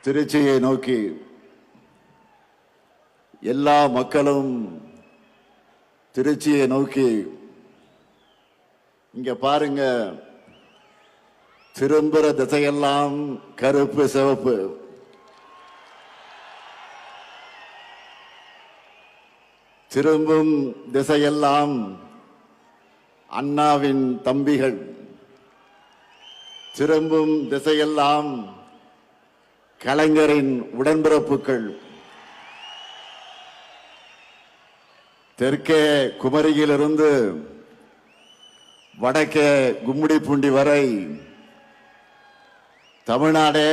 திருச்சியை நோக்கி எல்லா மக்களும் திருச்சியை நோக்கி இங்க பாருங்க, திரும்புற திசையெல்லாம் கருப்பு சிவப்பு. திரும்பும் திசையெல்லாம் அண்ணாவின் தம்பிகள். திரும்பும் திசையெல்லாம் கலைஞரின் உடன்பிறப்புகள். தெற்கே குமரியிலிருந்து வடக்கே கும்மிடிப்பூண்டி வரை தமிழ்நாடே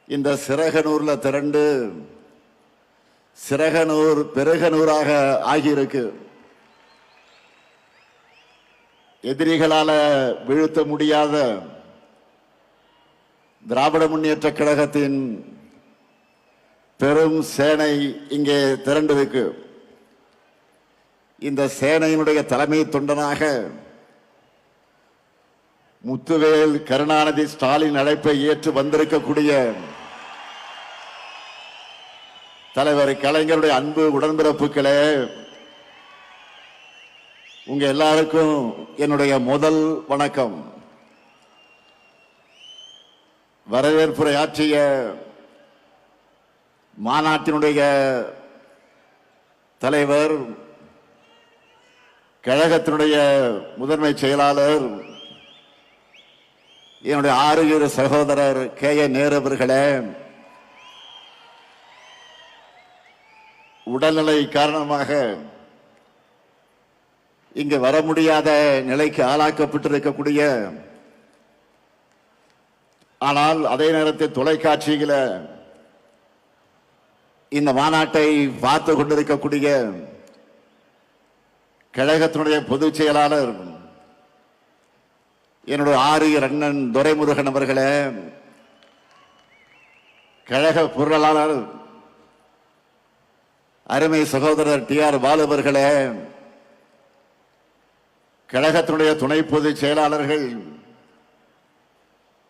இந்த சிறகனூர்ல திரண்டு சிறகனூர் பெருகனூராக ஆகியிருக்கு. எதிரிகளால வீழ்த்த முடியாத திராவிட முன்னேற்ற கழகத்தின் பெரும் சேனை இங்கே திரண்டிருக்கு. இந்த சேனையினுடைய தலைமை தொண்டனாக முத்துவேல் கருணாநிதி ஸ்டாலின் அழைப்பை ஏற்று வந்திருக்கக்கூடிய தலைவர் கலைஞருடைய அன்பு உடன்பிறப்புகளே, உங்க எல்லாருக்கும் என்னுடைய முதல் வணக்கம். வரவேற்புரை ஆற்றிய மாநாட்டினுடைய தலைவர், கழகத்தினுடைய முதன்மை செயலாளர், என்னுடைய ஆறுயிர் சகோதரர் கே.ஏ. நேரு அவர்களே, உடல்நிலை காரணமாக இங்கு வர முடியாத நிலைக்கு ஆளாக்கப்பட்டிருக்கக்கூடிய, ஆனால் அதே நேரத்தில் தொலைக்காட்சியில இந்த மாநாட்டை பார்த்து கொண்டிருக்கக்கூடிய கழகத்தினுடைய பொதுச் செயலாளர் என்னுடைய ஆரியர் அண்ணன் துரைமுருகன் அவர்களே, கழக பொருளாளர் அருமை சகோதரர் டி.ஆர். பாலு அவர்களே, கழகத்தினுடைய துணை பொதுச் செயலாளர்கள்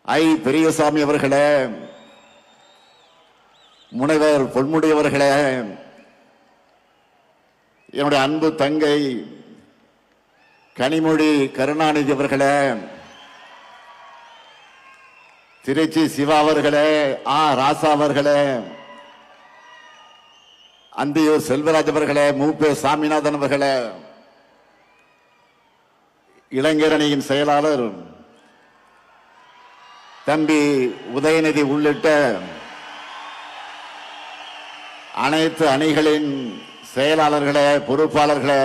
ஐ. பெரியசாமி அவர்களே, முனைவர் பொன்முடி அவர்களே, என்னுடைய அன்பு தங்கை கனிமொழி கருணாநிதி அவர்களே, திருச்சி சிவா அவர்களே, ஆ. ராசா அவர்களே, அந்தியூர் செல்வராஜ் அவர்களே, மூப்பே சாமிநாதன் அவர்களே, இளைஞரணியின் செயலாளர் தம்பி உதயநிதி உள்ளிட்ட அனைத்து அணிகளின் செயலாளர்களே, பொறுப்பாளர்களே,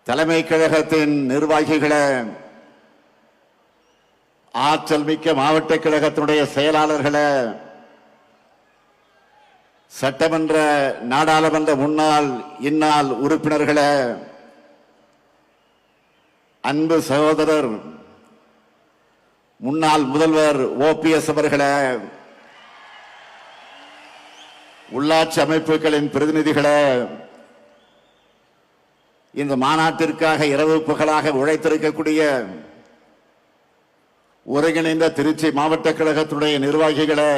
தலைமை கழகத்தின் நிர்வாகிகளே, ஆற்றல் மிக்க மாவட்ட கழகத்தினுடைய செயலாளர்களே, சட்டமன்ற நாடாளுமன்ற முன்னாள் இந்நாள் உறுப்பினர்களே, அன்பு சகோதரர் முன்னாள் முதல்வர் OPS அவர்களே, உள்ளாட்சி அமைப்புகளின் பிரதிநிதிகளே, இந்த மாநாட்டிற்காக இரவு பகலாக உழைத்திருக்கக்கூடிய ஒருங்கிணைந்த திருச்சி மாவட்ட கழகத்தினுடைய நிர்வாகிகளே,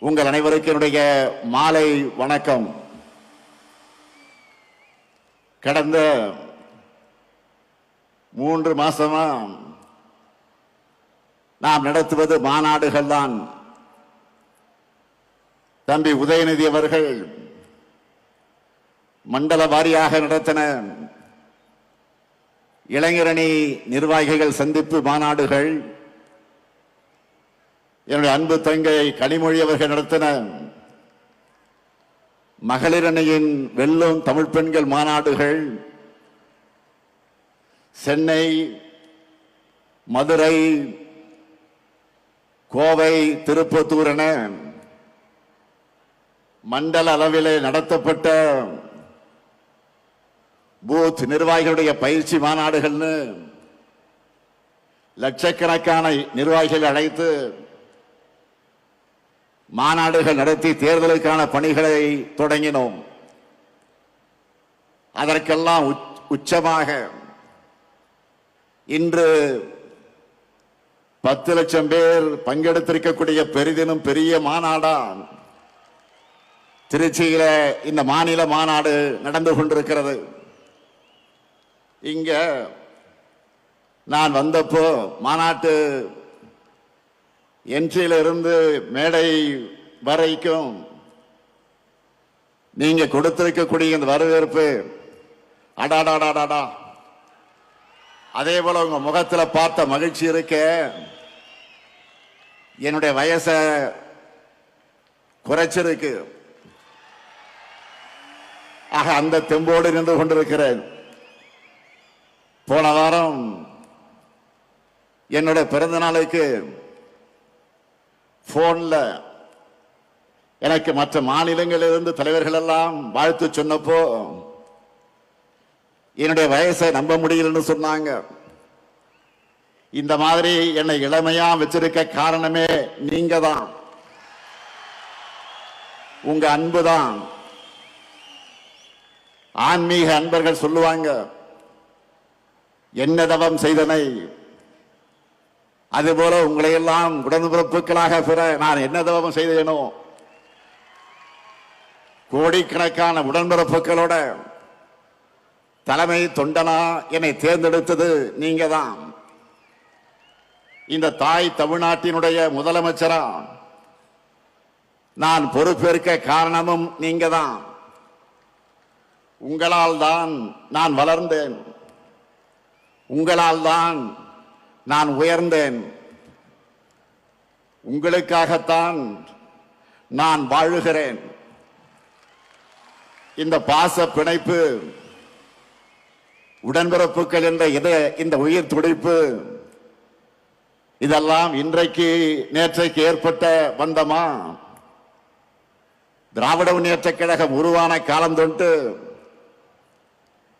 உங்கள் அனைவருக்கும் என்னுடைய மாலை வணக்கம். கடந்த 3 மாசமா நாம் நடத்துவது மாநாடுகள் தான். தம்பி உதயநிதி அவர்கள் மண்டல வாரியாக நடத்தின இளைஞரணி நிர்வாகிகள் சந்திப்பு மாநாடுகள், என்னுடைய அன்பு தங்கை கனிமொழி அவர்கள் நடத்தின மகளிர் அணியின் வெல்லும் தமிழ் பெண்கள் மாநாடுகள், சென்னை, மதுரை, கோவை, திருப்பத்தூர் என மண்டல அளவிலே நடத்தப்பட்ட பூத் நிர்வாகிகளுடைய பயிற்சி மாநாடுகள்னு லட்சக்கணக்கான நிர்வாகிகள் அழைத்து மாநாடுகள் நடத்தி தேர்தலுக்கான பணிகளை தொடங்கினோம். அதற்கெல்லாம் உச்சமாக இன்று 10 லட்சம் பேர் பங்கெடுத்திருக்கக்கூடிய பெரிதினும் பெரிய மாநாடா திருச்சியில இந்த மாநில மாநாடு நடந்து கொண்டிருக்கிறது. இங்க நான் வந்தப்போ மாநாட்டு என்ட்ரியில இருந்து மேடை வரைக்கும் நீங்க கொடுத்திருக்கக்கூடிய இந்த வரவேற்பு அடாடாடாடா, அதே போல உங்க முகத்துல பார்த்த மகிழ்ச்சி இருக்க என்னுடைய வயசை குறைச்சிருக்கு. ஆக அந்த தெம்போடு நின்று கொண்டிருக்கிறேன். போன வாரம் என்னுடைய பிறந்த நாளுக்கு போன்ல எனக்கு மற்ற மாநிலங்களிலிருந்து தலைவர்கள் எல்லாம் வாழ்த்து சொன்னப்போ என்னுடைய வயசை நம்ப முடியலன்னு சொன்னாங்க. இந்த மாதிரி என்னை இளமையா வச்சிருக்க காரணமே நீங்க தான், உங்க அன்பு தான். ஆன்மீக அன்பர்கள் சொல்லுவாங்க, என்ன தவம் செய்தனை, அதுபோல உங்களை எல்லாம் உடன்பிறப்புகளாக பெற நான் என்ன தவம் செய்தேனோ, கோடிக்கணக்கான உடன்பிறப்புகளோட தலைமை தொண்டனா என்னை தேர்ந்தெடுத்தது நீங்க தான். இந்த தாய் தமிழ்நாட்டினுடைய முதலமைச்சரா நான் பொறுப்பேற்க காரணமும் நீங்க தான். உங்களால் தான் நான் வளர்ந்தேன், உங்களால் தான் நான் உயர்ந்தேன், உங்களுக்காகத்தான் நான் வாழுகிறேன். இந்த பாச பிணைப்பு, உடன்பிறப்புகள் என்ற இந்த உயிர் துடிப்பு, இதெல்லாம் இன்றைக்கு நேற்றைக்கு ஏற்பட்ட பந்தமா? திராவிட முன்னேற்றக் கழகம் உருவான காலம் தொட்டு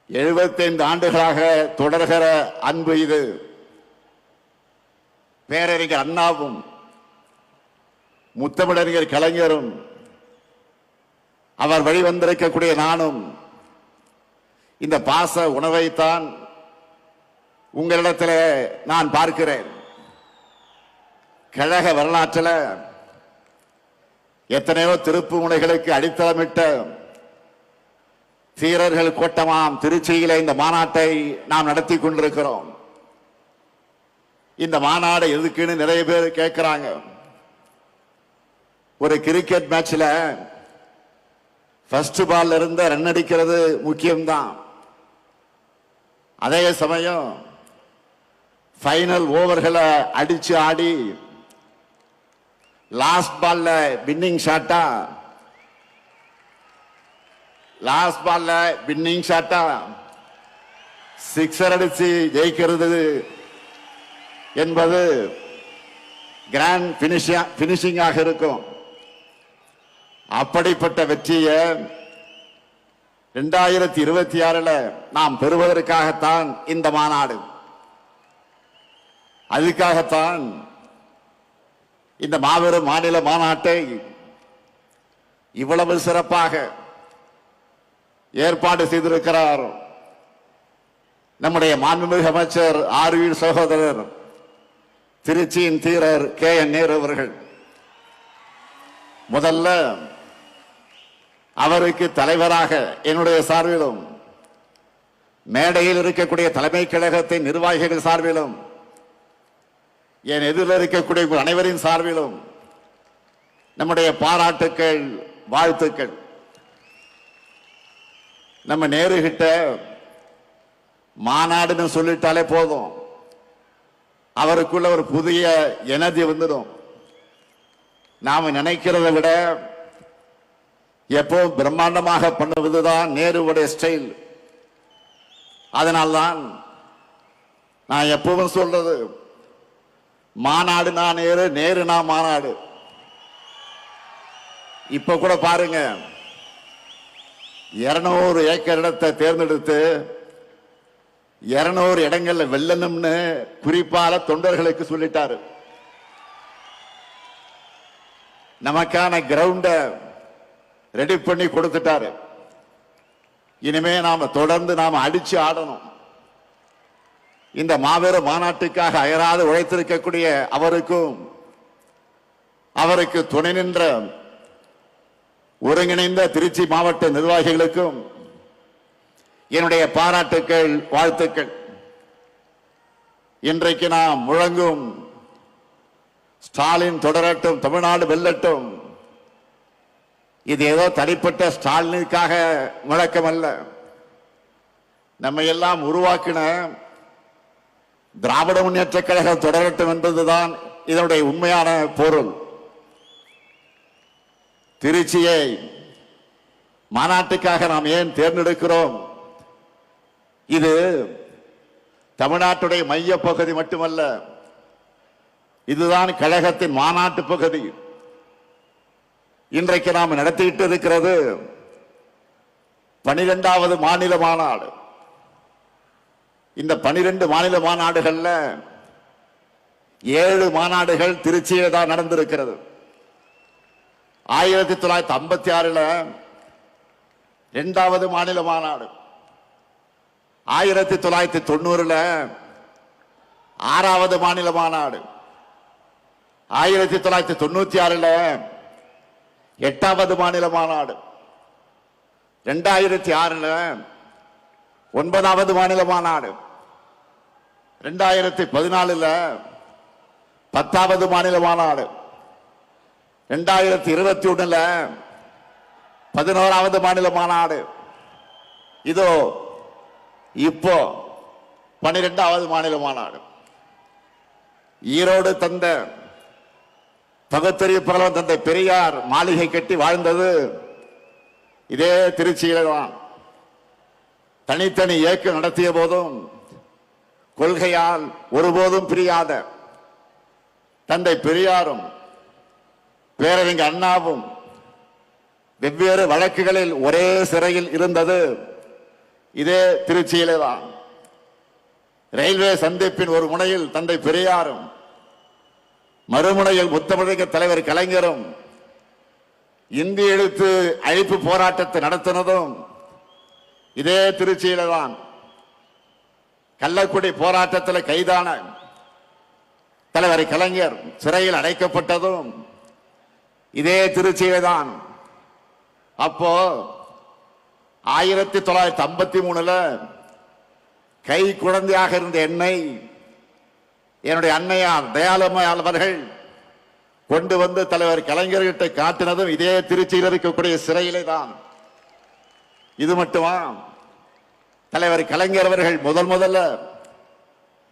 75 ஆண்டுகளாக தொடர்கிற அன்பு இது. பேரறிஞர் அண்ணாவும் முத்தமிழறிஞர் கலைஞரும் அவர் வழிவந்திருக்கக்கூடிய நானும் இந்த பாச உணவைத்தான் உங்களிடத்தில் நான் பார்க்கிறேன். கழக வரலாற்றில் எத்தனையோ திருப்பு முனைகளுக்கு அடித்தளமிட்ட தீரர்கள் கோட்டமாம் திருச்சியில இந்த மாநாட்டை நாம் நடத்தி கொண்டிருக்கிறோம். இந்த மாநாடு எதுக்குன்னு நிறைய பேர் கேட்கிறாங்க. ஒரு கிரிக்கெட் மேட்ச்ல ஃபர்ஸ்ட் பால்ல இருந்த ரன் அடிக்கிறது முக்கியம்தான். அதே சமயம் ஃபைனல் ஓவர்களை அடிச்சு ஆடி லாஸ்ட் பால்ல வின்னிங் ஷாட்டா சிக்ஸர் அடிச்சு ஜெயிக்கிறது என்பது கிராண்ட் பினிஷிங்காக இருக்கும். அப்படிப்பட்ட வெற்றியை 2026 நாம் பெறுவதற்காகத்தான் இந்த மாநாடு. அதுக்காகத்தான் இந்த மாபெரும் மாநில மாநாட்டை இவ்வளவு சிறப்பாக ஏற்பாடு செய்திருக்கிறார் நம்முடைய மாண்புமிகு அமைச்சர் ஆர்வி சகோதரர் திருச்சியின் தீரர் KN நேரு அவர்கள். முதல்ல அவருக்கு தலைவராக என்னுடைய சார்பிலும், மேடையில் இருக்கக்கூடிய தலைமை கழகத்தின் நிர்வாகிகள் சார்பிலும், என் எதிரில் இருக்கக்கூடிய அனைவரின் சார்பிலும் நம்முடைய பாராட்டுக்கள், வாழ்த்துக்கள். நம்ம நேரு கிட்ட மாநாடுன்னு சொல்லிட்டாலே போதும், அவருக்குள்ள ஒரு புதிய எனர்ஜி வந்துடும். நாம நினைக்கிறதை விட எப்போ பிரம்மாண்டமாக பண்ணுவதுதான் நேருவுடைய ஸ்டைல். அதனால்தான் நான் எப்பவும் சொல்றது, மாநாடு நான் நேரு, நேரு நான் மாநாடு. இப்ப கூட பாருங்க, 200 ஏக்கர் இடத்தை தேர்ந்தெடுத்து 200 இடங்கள்ல வெல்லணும்னு குறிப்பால தொண்டர்களுக்கு சொல்லிட்டாரு. நமக்கான கிரவுண்ட ரெடி பண்ணி கொடுத்துட்டாரு. இனிமே நாம தொடர்ந்து நாம அடிச்சு ஆடணும். இந்த மாபெரும் மாநாட்டுக்காக அயராது உழைத்திருக்கக்கூடிய அவருக்கும் அவருக்கு துணை நின்ற ஒருங்கிணைந்த திருச்சி மாவட்ட நிர்வாகிகளுக்கும் என்னுடைய பாராட்டுக்கள், வாழ்த்துக்கள். இன்றைக்கு நாம் முழங்கும் ஸ்டாலின் தொடரட்டும், தமிழ்நாடு வெல்லட்டும், இது ஏதோ தனிப்பட்ட ஸ்டாலினுக்காக முழக்கம் அல்ல. நம்மை எல்லாம் உருவாக்கின திராவிட முன்னேற்ற கழகம் தொடரட்டும் என்பதுதான் இதனுடைய உண்மையான பொருள். திருச்சியை மாநாட்டுக்காக நாம் ஏன் தேர்ந்தெடுக்கிறோம்? இது தமிழ்நாட்டுடைய மைய பகுதி மட்டுமல்ல, இதுதான் கழகத்தின் மாநாட்டு பகுதி. இன்றைக்கு நாம் நடத்திட்டு இருக்கிறது 12வது மாநில மாநாடு. இந்த 12 மாநில மாநாடுகள்ல 7 மாநாடுகள் திருச்சியிலே தான் நடந்திருக்கிறது. 1956 2வது மாநில மாநாடு, 1990 6வது மாநில மாநாடு, 1996 8வது மாநில மாநாடு, 2006 9வது மாநில மாநாடு, 2014 10வது மாநில மாநாடு, 2021 11வது மாநில மாநாடு, இதோ இப்போ 12வது மாநில மாநாடு. ஈரோடு தந்த பகுத்தறிவு புரவலர் தந்தை பெரியார் மாளிகை கட்டி வாழ்ந்தது இதே திருச்சியில தான். தனித்தனி இயக்கம் நடத்திய போதும் கொள்கையால் ஒருபோதும் பிரியாத தந்தை பெரியாரும் பேரறிஞர் அண்ணாவும் வெவ்வேறு வழக்குகளில் ஒரே சிறையில் இருந்தது இதே திருச்சியிலே தான். ரயில்வே சந்திப்பின் ஒரு முனையில் தந்தை பெரியாரும் மறுமுனையில் முத்தமிழக தலைவர் கலைஞரும் இந்திய எழுத்து அழிப்பு போராட்டத்தை நடத்தினதும் இதே திருச்சியில தான். கள்ளக்குடி போராட்டத்தில் கைதான தலைவர் கலைஞர் சிறையில் அடைக்கப்பட்டதும் இதே திருச்சியில தான். அப்போ 1953 கை குழந்தையாக இருந்த என்னை என்னுடைய அன்னையார் தயாளம்மையார் அவர்கள் கொண்டு வந்து தலைவர் கலைஞர்கிட்ட காட்டினதும் இதே திருச்சியில் இருக்கக்கூடிய சிறையிலே தான். இது மட்டுமா, தலைவர் கலைஞர் அவர்கள் முதல்ல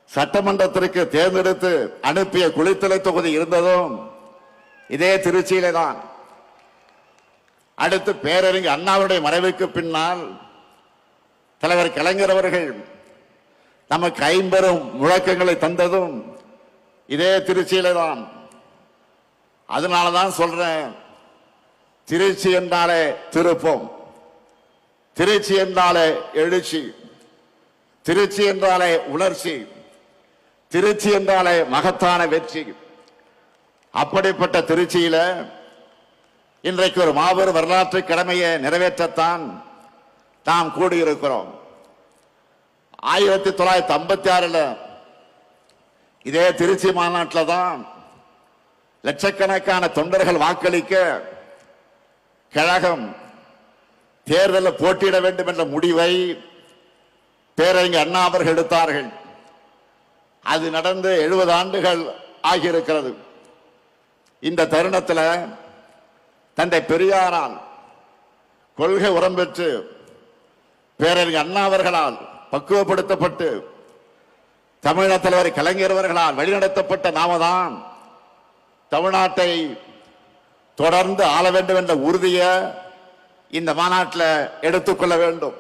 சட்டமன்றத்திற்கு தேர்ந்தெடுத்து அனுப்பிய குளித்தலை தொகுதி இருந்ததும் இதே திருச்சியிலே தான். அடுத்து பேரறிஞர் அண்ணாவுடைய மறைவுக்கு பின்னால் தலைவர் கலைஞர் அவர்கள் நமக்கு 50 முழக்கங்களை தந்ததும் இதே திருச்சியிலே தான். அதனாலதான் சொல்றேன், திருச்சி என்றாலே திருப்பம், திருச்சி என்றாலே எழுச்சி, திருச்சி என்றாலே உணர்ச்சி, திருச்சி என்றாலே மகத்தான வெற்றி. அப்படிப்பட்ட திருச்சியில இன்றைக்கு ஒரு மாபெரும் வரலாற்று கடமையை நிறைவேற்றத்தான் நாம் கூடியிருக்கிறோம். 1956 இதே திருச்சி மாநாட்டில் தான் லட்சக்கணக்கான தொண்டர்கள் வாக்களிக்க கழகம் தேர்தலில் போட்டியிட வேண்டும் என்ற முடிவை பேரறிஞர் அண்ணா அவர்கள் எடுத்தார்கள். அது நடந்து 70 ஆண்டுகள் ஆகியிருக்கிறது. இந்த தருணத்தில் தந்தை பெரியாரால் கொள்கை உரம் பெற்று பேரறிஞர் அண்ணா அவர்களால் பக்குவப்படுத்தப்பட்டு தமிழக தலைவர் கலைஞர் அவர்களால் வழிநடத்தப்பட்ட நாம தான் தமிழ்நாட்டை தொடர்ந்து ஆள வேண்டும் என்ற உறுதியை இந்த மாநாட்டில் எடுத்துக்கொள்ள வேண்டும்.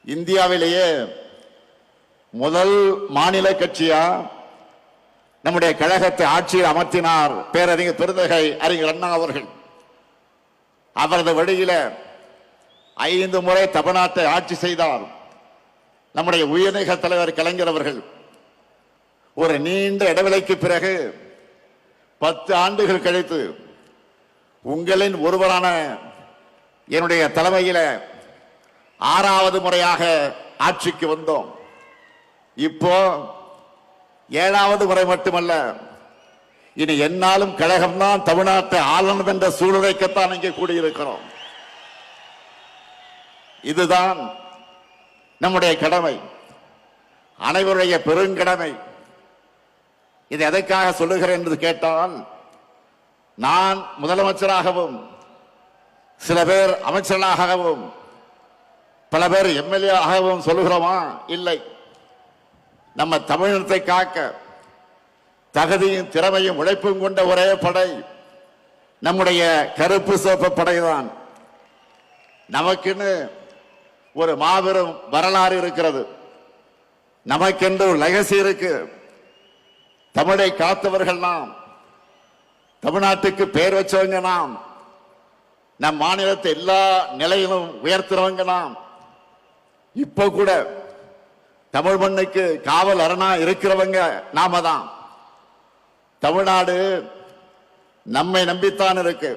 இந்தியாவிலேயே முதல் மாநில கட்சியா நம்முடைய கழகத்தை ஆட்சியில் அமர்த்தினார் பேரறிஞர் பெருந்தகை அறிஞர் அண்ணா அவர்கள். அவரது வழியில 5 முறை தமிழ்நாட்டை ஆட்சி செய்தார் நம்முடைய உயர்நீக தலைவர் கலைஞர் அவர்கள். ஒரு நீண்ட இடைவெளிக்கு பிறகு 10 ஆண்டுகள் கழித்து உங்களின் ஒருவரான என்னுடைய தலைமையில 6வது முறையாக ஆட்சிக்கு வந்தோம். இப்போ 7வது முறை மட்டுமல்ல, இனி என்னாலும் கழகம்தான் தமிழ்நாட்டை ஆளணும் என்ற சூழ்நிலைக்குத்தான் இங்கே கூடியிருக்கிறோம். இதுதான் நம்முடைய கடமை, அனைவருடைய பெருங்கடமை. இது எதற்காக சொல்லுகிறேன் என்று கேட்டால், நான் முதலமைச்சராகவும் சில பேர் அமைச்சர்களாகவும் பல பேர் எம்எல்ஏ ஆகவும் சொல்லுகிறோமா? இல்லை. நம்ம தமிழினத்தை காக்க தகுதியும் திறமையும் உழைப்பும் கொண்ட ஒரே படை நம்முடைய கருப்பு சிவப்பு படைதான். நமக்குன்னு ஒரு மாபெரும் வரலாறு இருக்கிறது, நமக்கென்று ஒரு லெகசி இருக்கு. தமிழை காத்தவர்கள் நாம், தமிழ்நாட்டுக்கு பெயர் வச்சவங்க நாம், நம் மாநிலத்தை எல்லா நிலையிலும் உயர்த்துறவங்க நாம். இப்ப கூட தமிழ் மண்ணுக்கு காவல் அரணா இருக்கிறவங்க நாம தான். தமிழ்நாடு நம்மை நம்பித்தான் இருக்கு,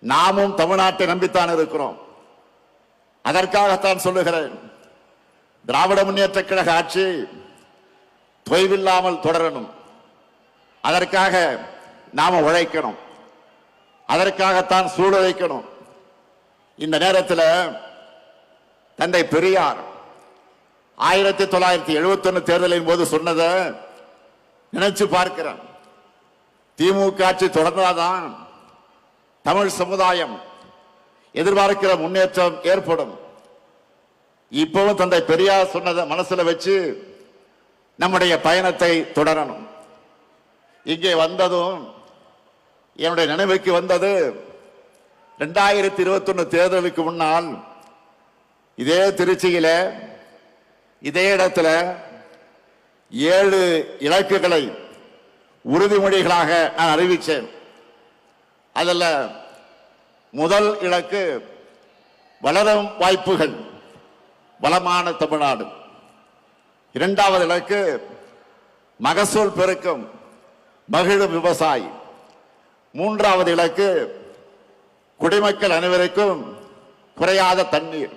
நாமும் தமிழ்நாட்டை நம்பித்தான் இருக்கிறோம். அதற்காகத்தான் சொல்லுகிறேன், திராவிட முன்னேற்ற கழக ஆட்சி தொய்வில்லாமல் தொடரணும். அதற்காக நாம உழைக்கணும், அதற்காகத்தான் சூழலைக்கணும். இந்த நேரத்தில் தந்தை பெரியார் 1971 தேர்தலின் போது சொன்னதை நினைச்சு பார்க்கிறேன். திமுக ஆட்சி தொடர்ந்தாதான் தமிழ் சமுதாயம் எதிர்பார்க்கிற முன்னேற்றம் ஏற்படும். இப்பவும் தந்தை பெரியார் சொன்னதை மனசுல வச்சு நம்முடைய பயணத்தை தொடரணும். இங்கே வந்ததும் என்னுடைய நினைவுக்கு வந்தது 2021 தேர்தலுக்கு முன்னால் இதே திருச்சியில இதே இடத்துல 7 இலக்குகளை உறுதிமொழிகளாக நான் அறிவித்தேன். அதில் முதல் இலக்கு வளரும் வாய்ப்புகள், வளமான தமிழ்நாடு. 2வது இலக்கு மகசூல் பெருக்கம், மகிழும் விவசாயி. 3வது இலக்கு குடிமக்கள் அனைவருக்கும் குறையாத தண்ணீர்.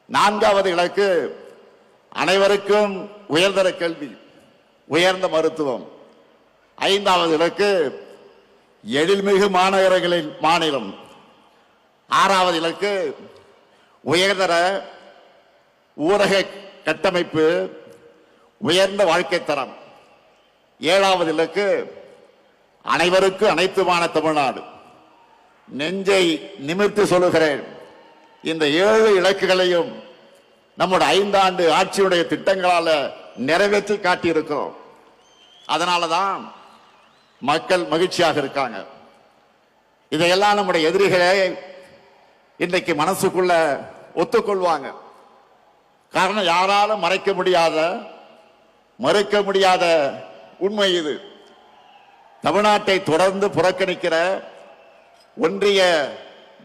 4வது இலக்கு அனைவருக்கும் உயர்தர கல்வி, உயர்ந்த மருத்துவம். 5வது இலக்கு எழில்மிகு மாநகரங்களின் மாநிலம். 6வது இலக்கு உயர்தர ஊரக கட்டமைப்பு, உயர்ந்த வாழ்க்கை தரம். 7வது இலக்கு அனைவருக்கும் அனைத்துமான தமிழ்நாடு. நெஞ்சை நிமிர்த்தி சொல்லுகிறேன், இந்த 7 இலக்குகளையும் நம்முடைய 5 ஆண்டு ஆட்சியுடைய திட்டங்களால நிறைவேற்றி காட்டியிருக்கிறோம். அதனாலதான் மக்கள் மகிழ்ச்சியாக இருக்காங்க. இதையெல்லாம் நம்முடைய எதிரிகளே இன்றைக்கு மனசுக்குள்ள ஒத்துக்கொள்வாங்க. காரணம், யாராலும் மறைக்க முடியாத, மறுக்க முடியாத உண்மை இது. தமிழ்நாட்டை தொடர்ந்து புறக்கணிக்கிற ஒன்றிய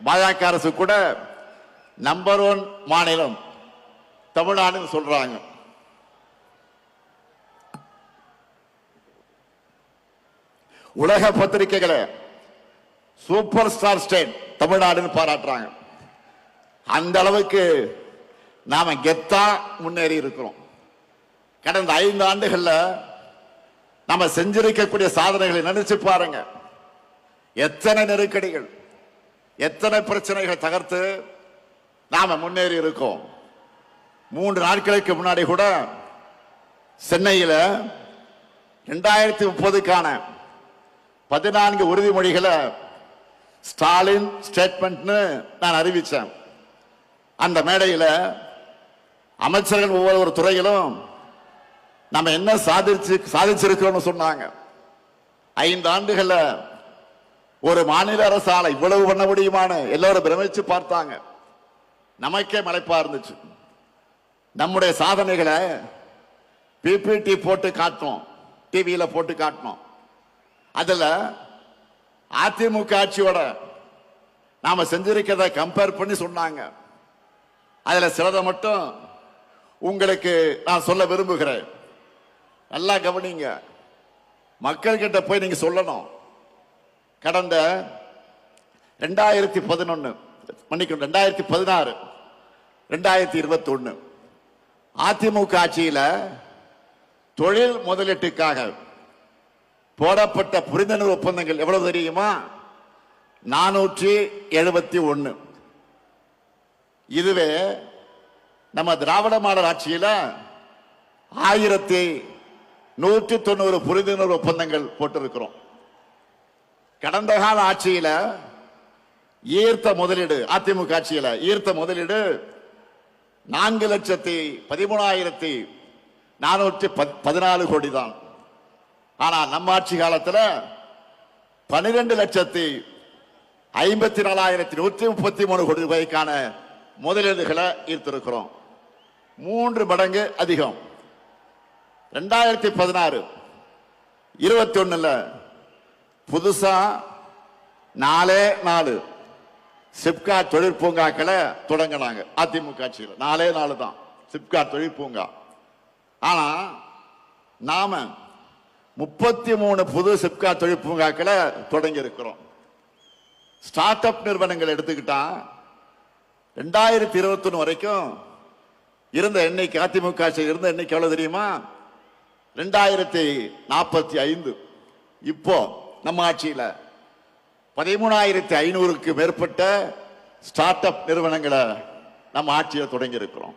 பாஜக அரசு கூட நம்பர் 1 மாநிலம் தமிழ்நாடுன்னு சொல்றாங்க. உலக பத்திரிகைகளை சூப்பர் ஸ்டார் ஸ்டேட் தமிழ்நாடுன்னு பாராட்டுறாங்க. அந்த அளவுக்கு நாம கெத்தா முன்னேறி இருக்கிறோம். கடந்த 5 ஆண்டுகள்ல நாம செஞ்சிருக்கக்கூடிய சாதனைகளை நினைச்சு பாருங்க. எத்தனை நெருக்கடிகள், எத்தனை பிரச்சனைகள் தகர்த்து நாம முன்னேறி இருக்கோம். 3 நாட்களுக்கு முன்னாடி கூட சென்னையில் 2030க்கான 14 உறுதிமொழிகளை ஸ்டாலின் ஸ்டேட்மெண்ட்னு நான் அறிவிச்சேன். அந்த மேடையில் அமைச்சர்கள் ஒவ்வொரு துறையிலும் நம்ம என்ன சாதிச்சிருக்கிறோம்னு சொன்னாங்க. 5 ஆண்டுகள்ல ஒரு மாநில அரசால இவ்வளவு பண்ண முடியுமான்னு எல்லாரும் பிரமிச்சு பார்த்தாங்க. நமக்கே மலைப்பா இருந்துச்சு. நம்முடைய சாதனைகளை பிபிடி போட்டு காட்டணும், டிவியில போட்டு காட்டணும். அதுல அதிமுக ஆட்சியோட நாம செஞ்சிருக்கிறத கம்பேர் பண்ணி சொன்னாங்க. அதுல சிலதை மட்டும் உங்களுக்கு நான் சொல்ல விரும்புகிறேன். நல்லா கவனிங்க, மக்கள் கிட்ட போய் நீங்க சொல்லணும். கடந்த 2011 மன்னிக்கணும் 2016 2021 அதிமுக ஆட்சியில தொழில் முதலீட்டுக்காக போடப்பட்ட புரிந்துணர்வு ஒப்பந்தங்கள் எவ்வளவு தெரியுமா? 471. இதுவே நம்ம திராவிட மாடல் ஆட்சியில 1190 புரிந்துணர்வு ஒப்பந்தங்கள் போட்டிருக்கிறோம். கடந்த கால ஆட்சியில ஈர்த்த முதலீடு, அதிமுக ஆட்சியில ஈர்த்த முதலீடு 4,13,414 கோடி தான். ஆனா நம்ம ஆட்சி காலத்தில் 12,54,133 கோடி ரூபாய்க்கான முதலீடுகளை ஈர்த்திருக்கிறோம். 3 மடங்கு அதிகம். 2016-21 புதுசா 4 சிப்காட் தொழிற்பூங்காக்களை தொடங்கினாங்க. அதிமுக ஆட்சியில் 4 தான் சிப்காட் தொழிற்பூங்கா. ஆனா நாம 33 புது சிப்காட் தொழிற்பூங்காக்களை தொடங்கி இருக்கிறோம். ஸ்டார்ட் அப் நிறுவனங்கள் எடுத்துக்கிட்டா 2021 வரைக்கும் இருந்த எண்ணிக்கை, அதிமுக ஆட்சியில் இருந்த எண்ணிக்கை எவ்வளவு தெரியுமா? 2045. இப்போ நம்ம ஆட்சியில 13,500க்கு மேற்பட்ட ஸ்டார்ட் அப் நிறுவனங்களை நம்ம ஆட்சியில் தொடங்கி இருக்கிறோம்.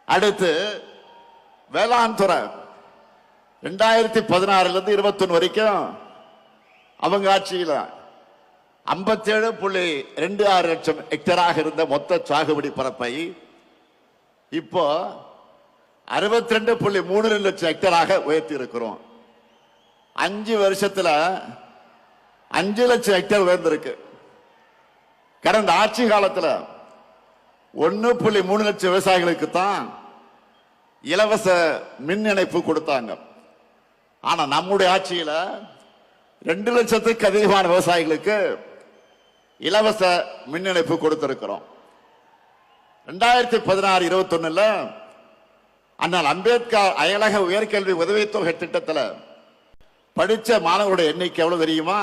அடுத்து வேளாண் துறை 2016 21 வரைக்கும் அவங்க ஆட்சியில் 57.26 லட்சம் ஹெக்டராக இருந்த மொத்த சாகுபடி பரப்பை இப்போ 62.32 லட்சம் ஹெக்டராக உயர்த்தி இருக்கிறோம். 5 வருஷத்துல 5 லட்சம் ஹெக்டேர் உயர்ந்திருக்கு. கடந்த ஆட்சி காலத்தில் 1.3 லட்சம் விவசாயிகளுக்கு தான் இலவச மின் இணைப்பு கொடுத்தாங்க. ஆனா நம்முடைய ஆட்சியில் 2 லட்சத்துக்கு அதிகமான விவசாயிகளுக்கு இலவச மின் இணைப்பு கொடுத்திருக்கிறோம். 2016-21 அண்ணல் அம்பேத்கர் அயலக உயர்கல்வி உதவித்தொகை திட்டத்தில் படிச்ச மாணவர்களுடைய எண்ணிக்கை எவ்வளவு தெரியுமா?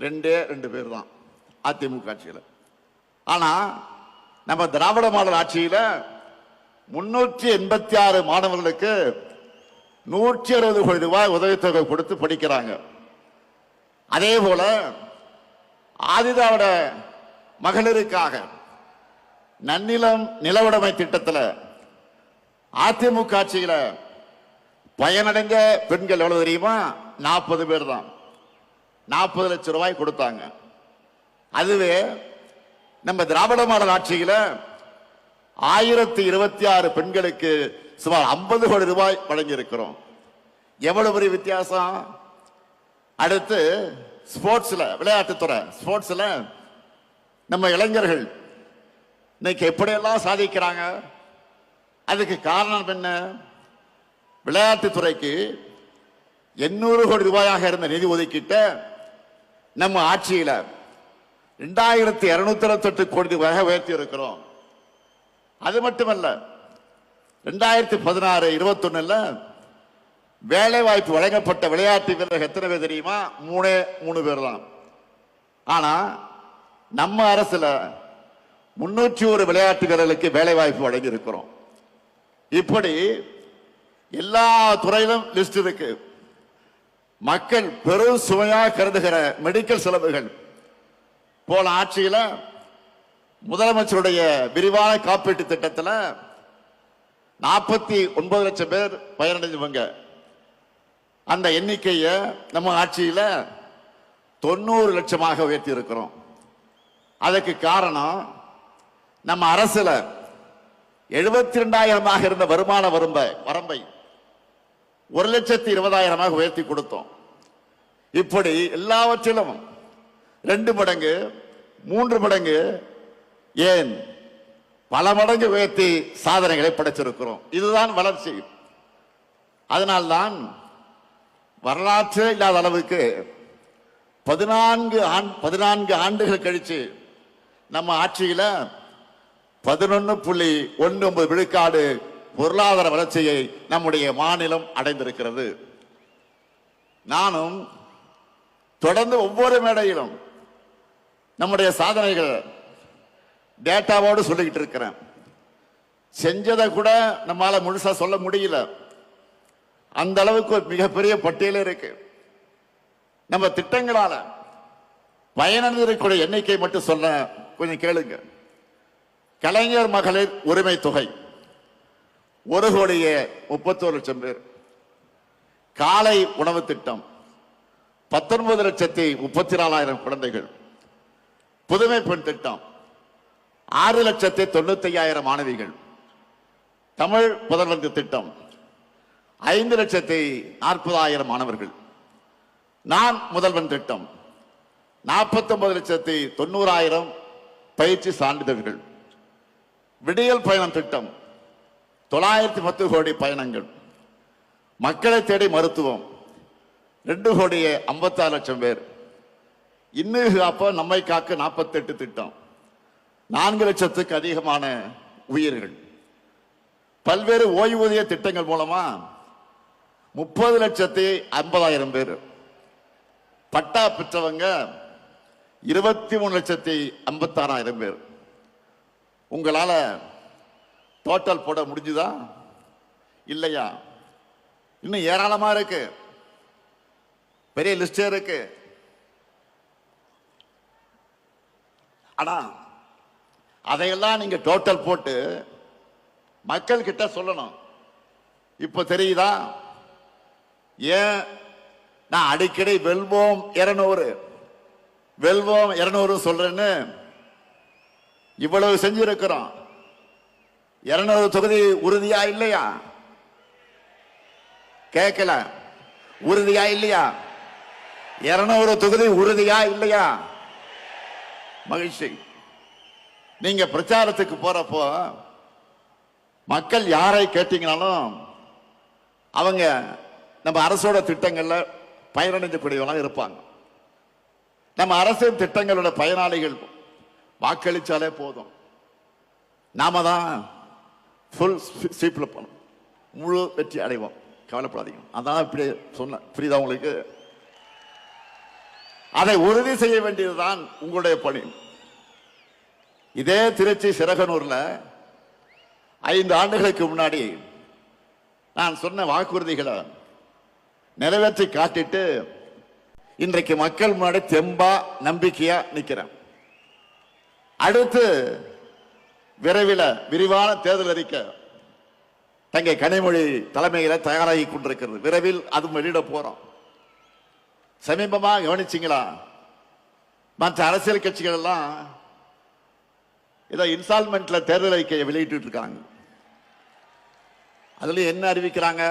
2 பேர் தான் அதிமுக ஆட்சியில். ஆனா நம்ம திராவிட மாடல் ஆட்சியில 386 மாணவர்களுக்கு 160 கோடி ரூபாய் உதவித்தொகை கொடுத்து படிக்கிறாங்க. அதே போல ஆதிதிராவிட மகளிருக்காக நன்னிலம் நிலவுடைமை திட்டத்தில் அதிமுக ஆட்சியில பயனடைந்த பெண்கள் எவ்வளவு தெரியுமா? 40 பேர் தான். 40 லட்சம் ரூபாய் கொடுத்தாங்க. அதுவே நம்ம திராவிட மாடல் ஆட்சியில 1026 பெண்களுக்கு சுமார் 50 கோடி ரூபாய் வழங்கி இருக்கிறோம். எவ்வளவு பெரிய வித்தியாசம்! அடுத்து ஸ்போர்ட்ஸ்ல, விளையாட்டுத்துறை ஸ்போர்ட்ஸ்ல நம்ம இளைஞர்கள் இன்னைக்கு எப்படியெல்லாம் சாதிக்கிறாங்க. அதுக்கு காரணம் என்ன? விளையாட்டுத்துறைக்கு 800 கோடி ரூபாயாக இருந்த நிதி ஒதுக்கீட்ட நம்ம ஆட்சியில 2228 கோடி ரூபாயாக உயர்த்தி இருக்கிறோம். அது மட்டுமல்ல, 2016-21 வேலை வாய்ப்பு வழங்கப்பட்ட விளையாட்டு வீரர்கள் எத்தனை பேர் தெரியுமா? 3 பேர் தான். ஆனா நம்ம அரசுல 301 விளையாட்டு வீரர்களுக்கு வேலை வாய்ப்பு வழங்கி இருக்கிறோம். இப்படி எல்லா துறையிலும் லிஸ்ட் இருக்கு. மக்கள் பெரும் சுமையாக கருதுகிற மெடிக்கல் செலவுகள் போன ஆட்சியில முதலமைச்சருடைய விரிவான காப்பீட்டு திட்டத்தில் 49 லட்சம் பேர் பயனடைஞ்சவங்க. அந்த எண்ணிக்கையை நம்ம ஆட்சியில 90 லட்சமாக உயர்த்தி இருக்கிறோம். அதுக்கு காரணம் நம்ம அரசுல 72,000 இருந்த வருமான வரம்பை 1,20,000 உயர்த்தி கொடுத்தோம். இப்படி எல்லாவற்றிலும் 2 மடங்கு 3 மடங்கு ஏன் பல மடங்கு உயர்த்தி சாதனைகளை படைச்சிருக்கிறோம். இதுதான் வளர்ச்சி. அதனால்தான் வரலாற்று இல்லாத அளவுக்கு 14 ஆண்டுகள் கழிச்சு நம்ம ஆட்சியில 11.19 விழுக்காடு பொருளாதார வளர்ச்சியை நம்முடைய மாநிலம் அடைந்திருக்கிறது. நானும் தொடர்ந்து ஒவ்வொரு மேடையிலும் நம்முடைய சாதனைகள் டேட்டாவோடு சொல்லிக்கிட்டு இருக்கிறேன். செஞ்சதை கூட நம்மால முழுசா சொல்ல முடியல. அந்த அளவுக்கு ஒரு மிகப்பெரிய பட்டியல் இருக்கு. நம்ம திட்டங்களால பயனடைந்திருக்கிற எண்ணிக்கை மட்டும் சொல்ல கொஞ்சம் கேளுங்க. கலைஞர் மகளிர் உரிமை தொகை 1,31,00,000 பேர். காலை உணவு திட்டம் 19,34,000 குழந்தைகள். புதுமை பெண் திட்டம் 6,95,000 மாணவிகள். தமிழ் புதல்வர் திட்டம் 5,40,000 மாணவர்கள். நான் முதல்வன் திட்டம் 49,90,000 பயிற்சி சான்றிதழ்கள். விடியல் பயணம் திட்டம் 910 கோடி பயணங்கள். மக்களை தேடி மருத்துவம் 2,56,00,000 பேர். இன்னும் காப்ப நம்மை காக்க 48 திட்டம் 4 லட்சத்துக்கு அதிகமான உயிர்கள். பல்வேறு ஓய்வூதிய திட்டங்கள் மூலமா 30,50,000 பேர். பட்டா பெற்றவங்க 23,56,000 பேர். உங்களால டோட்டல் போட முடிஞ்சுதா இல்லையா? இன்னும் ஏராளமா இருக்கு, பெரிய லிஸ்டே இருக்கு. ஆனா அதையெல்லாம் நீங்க டோட்டல் போட்டு மக்கள் கிட்ட சொல்லணும். இப்ப தெரியுதா ஏன் நான் அடிக்கடி வெல்வோம் 200 வெல்வோம் 200 சொல்றேன்னு? இவ்வளவு செஞ்சிருக்கிறோம். 200 தொகுதி உறுதியா இல்லையா? கேட்கல. உறுதியா இல்லையா? 200 தொகுதி உறுதியா இல்லையா? மகிழ்ச்சி. நீங்க பிரச்சாரத்துக்கு போறப்போ மக்கள் யாரை கேட்டீங்கனாலும் அவங்க நம்ம அரசோட திட்டங்கள்ல பயனடைஞ்சக்கூடியவங்க இருப்பாங்க. நம்ம அரசின் திட்டங்களோட பயனாளிகள் வாக்களிச்சாலே போதும். நாம தான் ஃபுல் சீப்ல போனோம், முழு வெற்றி அடைவோம். கவலைப்படாதீங்க. அதான் இப்படி சொன்ன புரியுதா உங்களுக்கு? அதை உறுதி செய்ய வேண்டியதுதான் உங்களுடைய பணி. இதே திருச்சி சிறகனூர்ல 5 ஆண்டுகளுக்கு முன்னாடி நான் சொன்ன வாக்குறுதிகளை நிறைவேற்றி காட்டிட்டு இன்றைக்கு மக்கள் முன்னாடி தெம்பா நம்பிக்கையா நிக்கிறேன். அடுத்து விரைவில் விரிவான தேர்தல் அறிக்கை தங்கை கனிமொழி தலைமையில தயாராகி கொண்டிருக்கிறது. விரைவில் அது வெளியிட போறோம். சமீபமா கவனிச்சிங்களா? மற்ற அரசியல் கட்சிகள் எல்லாம் ஏதோ இன்ஸ்டால்மெண்ட்ல தேர்தல் அறிக்கையை வெளியிட்டு இருக்காங்க. அதுல என்ன அறிவிக்கிறாங்க?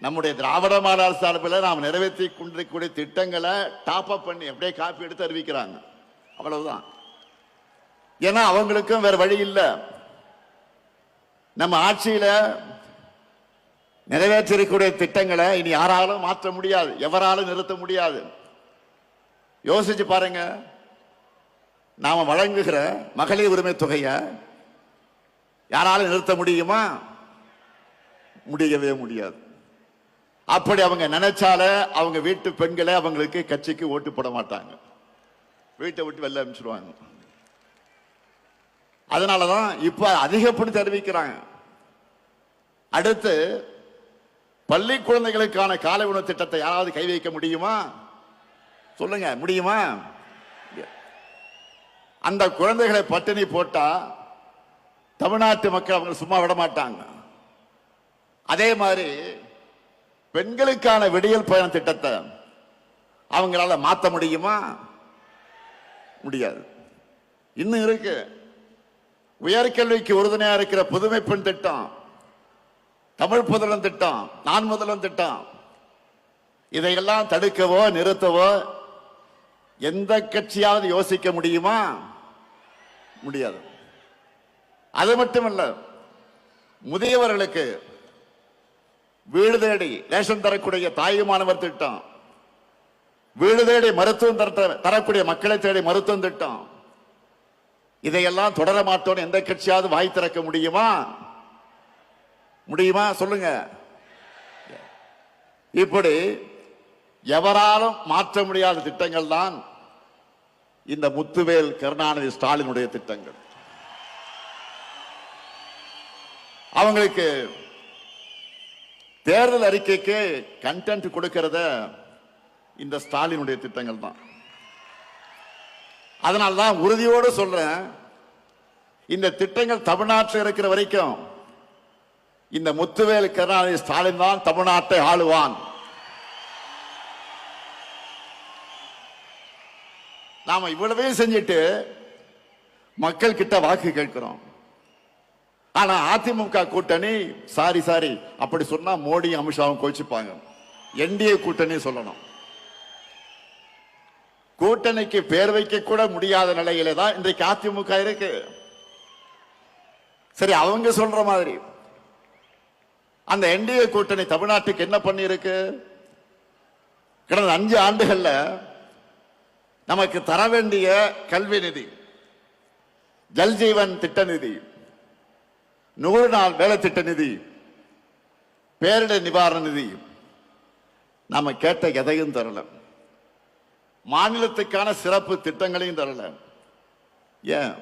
நம்முடைய திராவிட மாடல் சார்பில் நாம் நிறைவேற்றி கொண்டிருக்கக்கூடிய திட்டங்களை டாப் அப் பண்ணி அப்படியே காப்பி எடுத்து அறிவிக்கிறாங்க. அவ்வளவுதான். ஏன்னா அவங்களுக்கும் வேற வழி இல்லை. நம்ம ஆட்சியில நிறைவேற்றிருக்கக்கூடிய திட்டங்களை இனி யாராலும் மாற்ற முடியாது, எவராலும் நிறுத்த முடியாது. யோசிச்சு பாருங்க. நாம வழங்குகிற மகளிர் உரிமை தொகையை யாராலும் நிறுத்த முடியுமா? முடியவே முடியாது. அப்படி அவங்க நினைச்சால அவங்க வீட்டு பெண்களை அவங்களுக்கு கட்சிக்கு ஓட்டு போட மாட்டாங்க, வீட்டை விட்டு வெளில அனுப்பிச்சிடுவாங்க. அதனாலதான் இப்ப அதிகப்படுத்தி அறிவிக்கிறாங்க. அடுத்து பள்ளி குழந்தைகளுக்கான காலை உணவு திட்டத்தை யாராவது கை வைக்க முடியுமா? சொல்லுங்க, முடியுமா? அந்த குழந்தைகளை பட்டினி போட்டா தமிழ்நாட்டு மக்கள் அவங்க சும்மா விட மாட்டாங்க. அதே மாதிரி பெண்களுக்கான விடியல் பயண திட்டத்தை அவங்களால மாற்ற முடியுமா? முடியாது. இன்னும் இருக்கு. உயர்கல்விக்கு உறுதுணையா இருக்கிற புதுமை பெண் திட்டம், தமிழ் புதல்வன் திட்டம், நான் முதல்வன் திட்டம், இதையெல்லாம் தடுக்கவோ நிறுத்தவோ எந்த கட்சியாவது யோசிக்க முடியுமா? முடியாது. அது மட்டுமல்ல, முதியவர்களுக்கு வீடு தேடி ரேஷன் தரக்கூடிய தாயுமானவர் திட்டம், வீடு தேடி மருத்துவம் தரக்கூடிய மக்களை தேடி மருத்துவம் திட்டம், இதையெல்லாம் தொடர மாட்டோம் எந்த கட்சியாவது வாய் திறக்க முடியுமா? முடியுமா? சொல்லுங்க. இப்படி எவராலும் மாற்ற முடியாத திட்டங்கள் தான் இந்த முத்துவேல் கருணாநிதி ஸ்டாலினுடைய திட்டங்கள். அவங்களுக்கு தேர்தல் அறிக்கைக்கு கண்டென்ட் கொடுக்கிறத இந்த ஸ்டாலினுடைய திட்டங்கள் தான். அதனால்தான் உறுதியோடு சொல்றேன், இந்த திட்டங்கள் தமிழ்நாட்டில் இருக்கிற வரைக்கும் இந்த முத்துவேல் கருணாநிதி ஸ்டாலின் தான் தமிழ்நாட்டை ஆளுவான். நாம இவ்வளவே செஞ்சுட்டு மக்கள் கிட்ட வாக்கு கேட்கிறோம். ஆனா அதிமுக கூட்டணி சாரி அப்படி சொன்னா மோடி அமித்ஷாவும் கோச்சிப்பாங்க. என்டிஏ கூட்டணி சொல்லணும். கூட்டணிக்கு பேர் வைக்க கூட முடியாத நிலையில தான் இன்றைக்கு அதிமுக இருக்கு. சரி, அவங்க சொல்ற மாதிரி அந்த என்டிஏ கூட்டணி தமிழ்நாட்டுக்கு என்ன பண்ணி இருக்கு? கடந்த 5 ஆண்டுகள்ல நமக்கு தர வேண்டிய கல்வி நிதி, ஜல்ஜீவன் திட்ட நிதி, 100 நாள் வேலை திட்ட நிதி, பேரிடர் நிவாரண நிதி நாம கேட்ட எதையும் தரல. மாநிலத்துக்கான சிறப்பு திட்டங்களையும் தரல. ஏன்?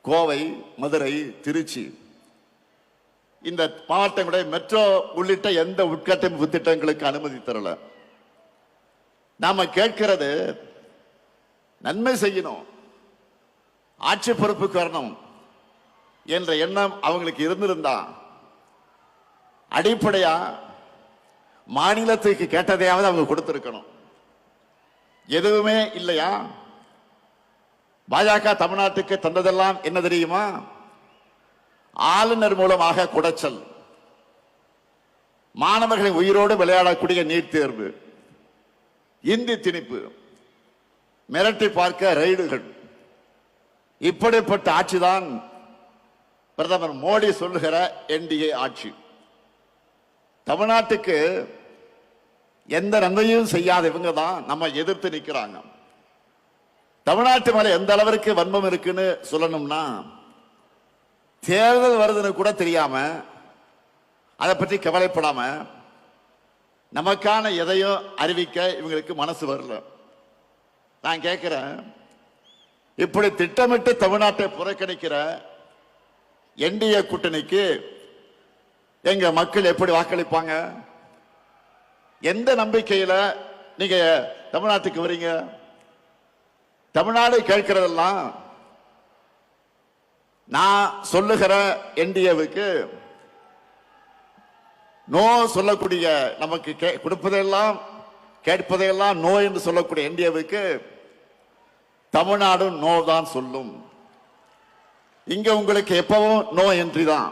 கோவை, மதுரை, திருச்சி இந்த மாவட்டங்களுடைய மெட்ரோ உள்ளிட்ட எந்த உட்கட்டமைப்பு திட்டங்களுக்கு அனுமதி தரல. நாம கேட்கிறது நன்மை செய்யணும், ஆட்சி பொறுப்புக்கு வரணும் என்ற எண்ணம் அவங்களுக்கு இருந்திருந்தா அடிப்படையா மாநிலத்துக்கு கேட்டதையாவது அவங்க கொடுத்திருக்கணும். எதுவுமே இல்லையா? பாஜக தமிழ்நாட்டுக்கு தந்ததெல்லாம் என்ன தெரியுமா? ஆளுநர் மூலமாக குடைச்சல், மாணவர்களை உயிரோடு விளையாடக்கூடிய நீட் தேர்வு, இந்தி திணிப்பு, மிரட்டி பார்க்க ரைடுகள். இப்படிப்பட்ட ஆட்சிதான் பிரதமர் மோடி சொல்லுகிற என்டிஏ ஆட்சி. தமிழ்நாட்டுக்கு எந்த நன்மையும் செய்யாத இவங்க தான் நம்ம எதிர்த்து நிற்கிறாங்க. தமிழ்நாட்டு மேல எந்த அளவிற்கு வன்மம் இருக்குன்னு சொல்லணும்னா, தேர்தல் வருதுன்னு கூட தெரியாம, அதை பற்றி கவலைப்படாம, நமக்கான எதையும் அறிவிக்க இவங்களுக்கு மனசு வரல. நான் கேட்கிறேன், இப்படி திட்டமிட்டு தமிழ்நாட்டை புறக்கணிக்கிற என்டிஏ கூட்டணிக்கு எங்க மக்கள் எப்படி வாக்களிப்பாங்க? எந்த நம்பிக்கையில நீங்க தமிழ்நாட்டுக்கு வரீங்க? தமிழ்நாடு கேட்கிறதெல்லாம் நான் சொல்லுகிற என்டிஏவுக்கு நோ சொல்லக்கூடிய, நமக்கு கொடுப்பதையெல்லாம் கேட்பதையெல்லாம் நோ என்று சொல்லக்கூடிய என்டிஏவுக்கு தமிழ்நாடு நோ தான் சொல்லும். இங்க உங்களுக்கு எப்பவும் நோ என்ட்ரி தான்.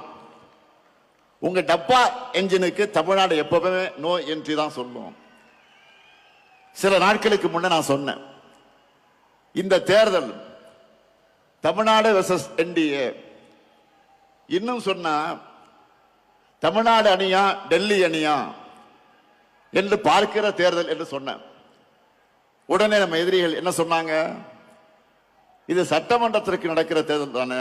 உங்க டப்பா என்ஜினுக்கு தமிழ்நாடு எப்பவுமே நோ என்ட்ரி தான் சொல்லும். சில நாட்களுக்கு முன்ன நான் சொன்னேன், இந்த தேர்தல் தமிழ்நாடு வெர்சஸ் என்டிஏ, இன்னும் சொன்னா தமிழ்நாடு அணியா டெல்லி அணியா என்று பார்க்கிற தேர்தல் என்று சொன்னேன். உடனே நம்ம எதிரிகள் என்ன சொன்னாங்க? இது சட்டமன்றத்திற்கு நடக்கிற தேர்தல் தானே,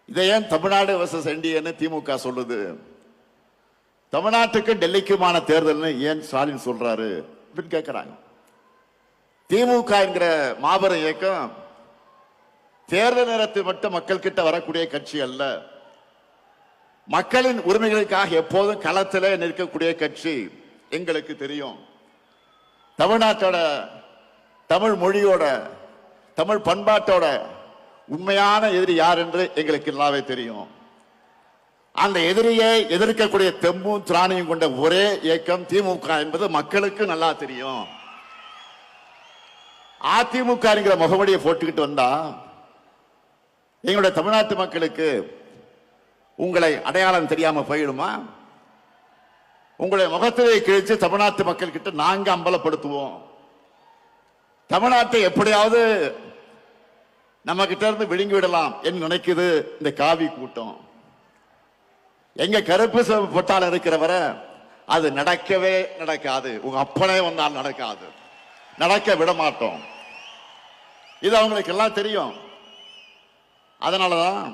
இதை ஏன் தமிழ்நாடு வெர்சஸ் என்டிஏன்னு திமுக சொல்லுது? தமிழ்நாட்டுக்கு டெல்லிக்குமான தேர்தல்னு ஏன் ஸ்டாலின் சொல்றாரு அப்படின்னு கேட்கிறாங்க. திமுக என்கிற மாபெரும் இயக்கம் தேர்தல் நேரத்தில் மட்டும் மக்கள் கிட்ட வரக்கூடிய கட்சி அல்ல, மக்களின் உரிமைகளுக்காக எப்போதும் களத்தில் நிற்கக்கூடிய கட்சி. எங்களுக்கு தெரியும், தமிழ்நாட்டோட, தமிழ் மொழியோட, தமிழ் பண்பாட்டோட உண்மையான எதிரி யார் என்று எங்களுக்கு நல்லாவே தெரியும். அந்த எதிரியை எதிர்க்கக்கூடிய தெம்பும் திராணியும் கொண்ட ஒரே இயக்கம் திமுக என்பது மக்களுக்கு நல்லா தெரியும். அதிமுக என்கிற முகமடியை போட்டுக்கிட்டு வந்தா எங்களுடைய தமிழ்நாட்டு மக்களுக்கு உங்களை அடையாளம் தெரியாம போயிடுமா? உங்களுடைய முகத்திலே கிழிச்சு தமிழ்நாட்டு மக்கள் கிட்ட நாங்க அம்பலப்படுத்துவோம். தமிழ்நாட்டை எப்படியாவது நம்ம கிட்ட இருந்து விழுங்கி விடலாம் என்று நினைக்குது இந்த காவி கூட்டம். எங்க கருப்பு பொட்டாளம் இருக்கிறவரை அது நடக்கவே நடக்காது. உங்க அப்பனே வந்தால் நடக்காது, நடக்க விட மாட்டோம். இது அவங்களுக்கு எல்லாம் தெரியும். அதனாலதான்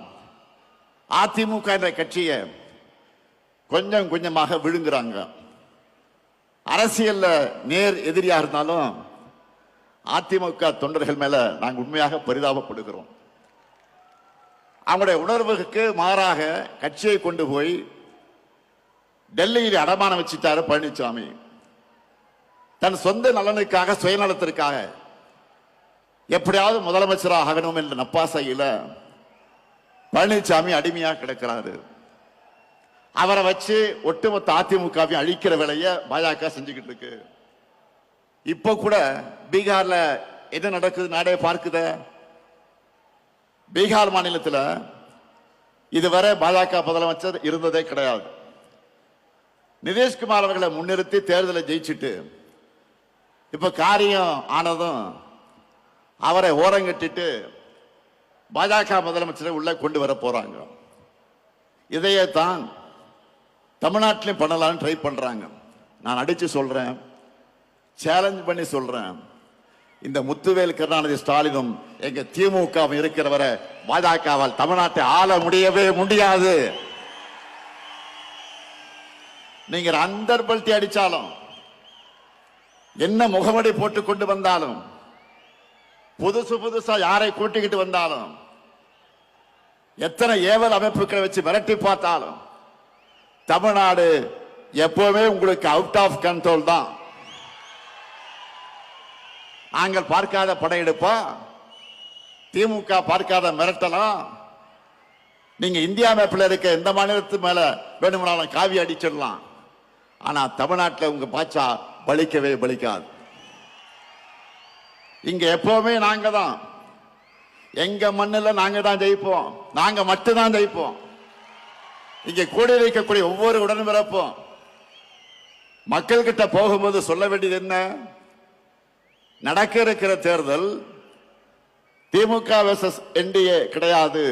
அதிமுக என்ற கட்சியை கொஞ்சம் கொஞ்சமாக விழுங்குறாங்க. அரசியல்ல நேர் எதிரியா இருந்தாலும் அதிமுக தொண்டர்கள் மேல நாங்கள் உண்மையாக பரிதாபப்படுகிறோம். அவங்களுடைய உணர்வுக்கு மாறாக கட்சியை கொண்டு போய் டெல்லியில் அடமானம் வச்சுட்டாரு பழனிசாமி. தன் சொந்த நலனுக்காக, சுயநலத்திற்காக எப்படியாவது முதலமைச்சராக ஆகணும் என்ற நப்பாசையில பழனிசாமி அடிமையா கிடக்கிறாரு. அவரை வச்சு ஒட்டுமொத்த அதிமுகவை அழிக்கிற வேலையை பாஜக செஞ்சுக்கிட்டு இருக்கு. இப்ப கூட பீகார்ல என்ன நடக்குது நாடே பார்க்குத. பீகார் மாநிலத்தில் இதுவரை பாஜக முதலமைச்சர் இருந்ததே கிடையாது. நிதிஷ்குமார் அவர்களை முன்னிறுத்தி தேர்தலை ஜெயிச்சுட்டு இப்ப காரியம் ஆனதும் அவரை ஓரங்கட்டிட்டு பாஜக முதலமைச்சரை உள்ள கொண்டு வர போறாங்க. இதையே தான் தமிழ்நாட்டிலையும் பண்ணலாம்னு ட்ரை பண்றாங்க. நான் அடிச்சு சொல்றேன், சேலஞ்ச் பண்ணி சொல்றேன், இந்த முத்துவேல் கருணாநிதி ஸ்டாலினும் எங்க திமுக இருக்கிறவரை பாஜகவால் தமிழ்நாட்டை ஆள முடியவே முடியாது. நீங்க அந்தர்பல்ட்டி அடிச்சாலும், என்ன முகமடி போட்டு கொண்டு வந்தாலும், புதுசா யாரை கூட்டிக்கிட்டு வந்தாலும், எத்தனை ஏவல் அமைப்புகளை வச்சு மிரட்டி பார்த்தாலும் தமிழ்நாடு எப்பவுமே உங்களுக்கு அவுட் ஆஃப் கண்ட்ரோல் தான். நாங்கள் பார்க்காத படையெடுப்பா, திமுக பார்க்காத மிரட்டலாம். நீங்க இந்தியா மேப்பில் இருக்க எந்த மாநிலத்து மேல வேணுமானாலும் காவி அடிச்சிடலாம். ஆனா தமிழ்நாட்டில் உங்க பாச்சா பலிக்கவே பலிக்காது. இங்க எப்பவுமே நாங்க தான், எங்க மண்ணில் நாங்க தான் ஜெயிப்போம், நாங்க மட்டும்தான் ஜெயிப்போம். இங்க கூடி வைக்கக்கூடிய ஒவ்வொரு உடன்பிறப்பும் மக்கள் கிட்ட போகும்போது சொல்ல வேண்டியது என்ன? நடக்க இருக்கிற தேர்தல் திமுக வெர்சஸ் என்டிஏ கிடையாது,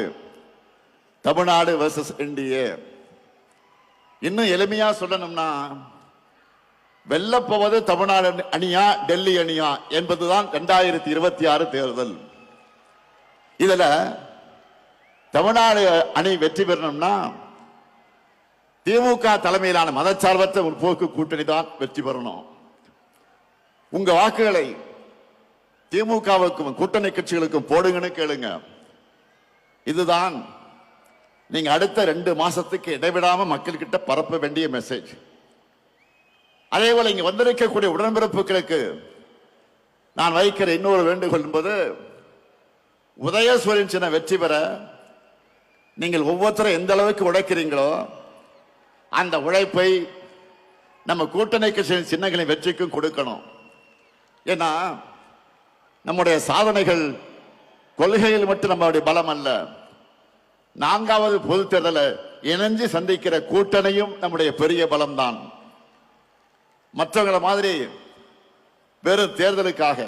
தமிழ்நாடு வெர்சஸ் என்டிஏ. இன்னும் எளிமையா சொல்லணும்னா, வெல்லப்போவது தமிழ்நாடு அணியா டெல்லி அணியா என்பதுதான் 2026 தேர்தல். இதுல தமிழ்நாடு அணி வெற்றி பெறணும்னா திமுக தலைமையிலான மதச்சார்பற்ற முற்போக்கு கூட்டணி தான் வெற்றி பெறணும். உங்க வாக்குகளை திமுகவுக்கும் கூட்டணி கட்சிகளுக்கும் போடுங்கன்னு கேளுங்க. இதுதான் நீங்க அடுத்த 2 மாசத்துக்கு இடைவிடாம மக்கள் கிட்ட பரப்ப வேண்டிய மெசேஜ். அதே போல இங்க வந்திருக்கக்கூடிய உடன்பிறப்புகளுக்கு நான் வைக்கிற இன்னொரு வேண்டுகோள் என்பது, உதயசூரியன் சின்ன வெற்றி பெற நீங்கள் ஒவ்வொருத்தரும் எந்த அளவுக்கு உழைக்கிறீங்களோ அந்த உழைப்பை நம்ம கூட்டணி கட்சியின் சின்னங்களின் வெற்றிக்கும் கொடுக்கணும். ஏன்னா நம்முடைய சாதனைகள் கொள்கையில் மட்டும் நம்மளுடைய பலம் அல்ல, 4வது பொது தேர்தலை இணைஞ்சு சந்திக்கிற கூட்டணியும் நம்முடைய பெரிய பலம் தான். மற்றவங்களை மாதிரி வெறும் தேர்தலுக்காக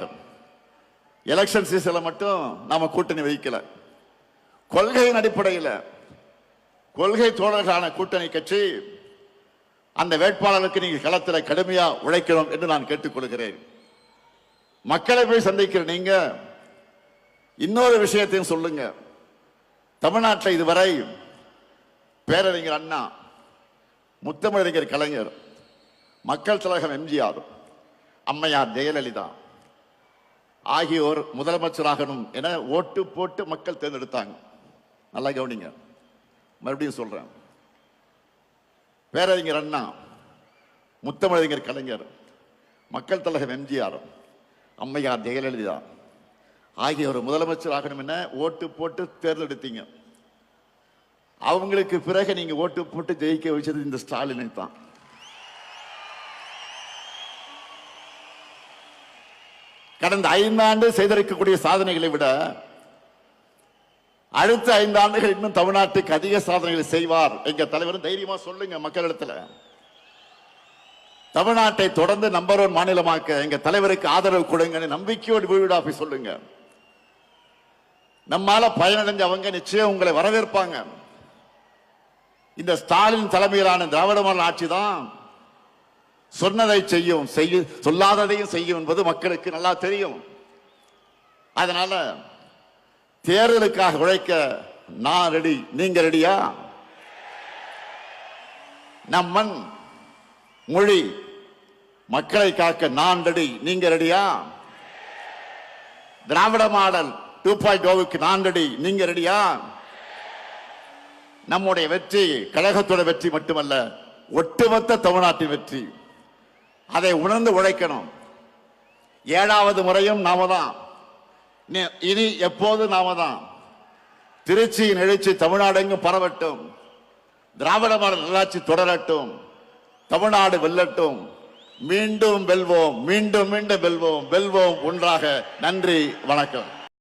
எலெக்ஷன் சீசன்ல மட்டும் நாம கூட்டணி வைக்கல. கொள்கையின் அடிப்படையில் கொள்கை தோழர்களான கூட்டணி கட்சி அந்த வேட்பாளருக்கு நீங்க களத்தில் கடுமையா உழைக்கணும் என்று நான் கேட்டுக்கொள்கிறேன். மக்களை போய் சந்திக்கிற நீங்க இன்னொரு விஷயத்தையும் சொல்லுங்க. தமிழ்நாட்டில் இதுவரை பேரறிஞர் அண்ணா, முத்தமிழறிஞர் கலைஞர், மக்கள் தலைவர் எம்ஜிஆர், அம்மையார் ஜெயலலிதா ஆகியோர் முதலமைச்சராகணும் என ஓட்டு போட்டு மக்கள் தேர்ந்தெடுத்தாங்க. நல்லா கவனிங்க, மறுபடியும் சொல்றேன். பேரறிஞர் அண்ணா, முத்தமிழறிஞர் கலைஞர், மக்கள் தலைவர் எம்ஜிஆர், அம்மையார் ஜெயலலிதா ஆகியோர் முதலமைச்சர் ஆகணும் என ஓட்டு போட்டு தேர்ந்தெடுத்தீங்க. அவங்களுக்கு பிறகு நீங்க ஓட்டு போட்டு ஜெயிக்க வச்சது இந்த ஸ்டாலினை தான். கடந்த 5 ஆண்டு செய்திருக்கக்கூடிய சாதனைகளை விட அடுத்த 5 ஆண்டுகள் இன்னும் தமிழ்நாட்டுக்கு அதிக சாதனைகளை செய்வார் எங்க தலைவர். தைரியமா சொல்லுங்க மக்களிடத்துல. தமிழ்நாட்டை தொடர்ந்து நம்பர் 1 மாநிலமாக்க எங்க தலைவருக்கு ஆதரவு கொடுங்க, நம்பிக்கையோடு வீடு போய் சொல்லுங்க. நம்மால பயனடைஞ்ச அவங்க நிச்சயம் உங்களை வரவேற்பாங்க. இந்த ஸ்டாலின் தலைமையிலான திராவிட மாடல் ஆட்சி தான் சொன்னதை செய்யும், சொல்லாததையும் செய்யும் என்பது மக்களுக்கு நல்லா தெரியும். அதனால தேர்தலுக்காக உழைக்க நான் ரெடி, நீங்க ரெடியா? நம் மண் மொழி மக்களை காக்க நான் ரெடி, நீங்க ரெடியா? திராவிட மாடல் 2.0க்கு நான் ரெடி, நீங்க ரெடியா? நம்முடைய வெற்றி கழகத்தோட வெற்றி மட்டுமல்ல, ஒட்டுமொத்த தமிழ்நாட்டின் வெற்றி. அதை உணர்ந்து உழைக்கணும். 7வது முறையும் நாம தான், இனி எப்போது நாம தான். திருச்சியின் எழுச்சி தமிழ்நாடு எங்கும் பரவட்டும், திராவிட மாடல் நல்லாட்சி தொடரட்டும், தமிழ்நாடு வெல்லட்டும். மீண்டும் வெல்வோம், மீண்டும் மீண்டும் வெல்வோம், வெல்வோம் ஒன்றாக. நன்றி, வணக்கம்.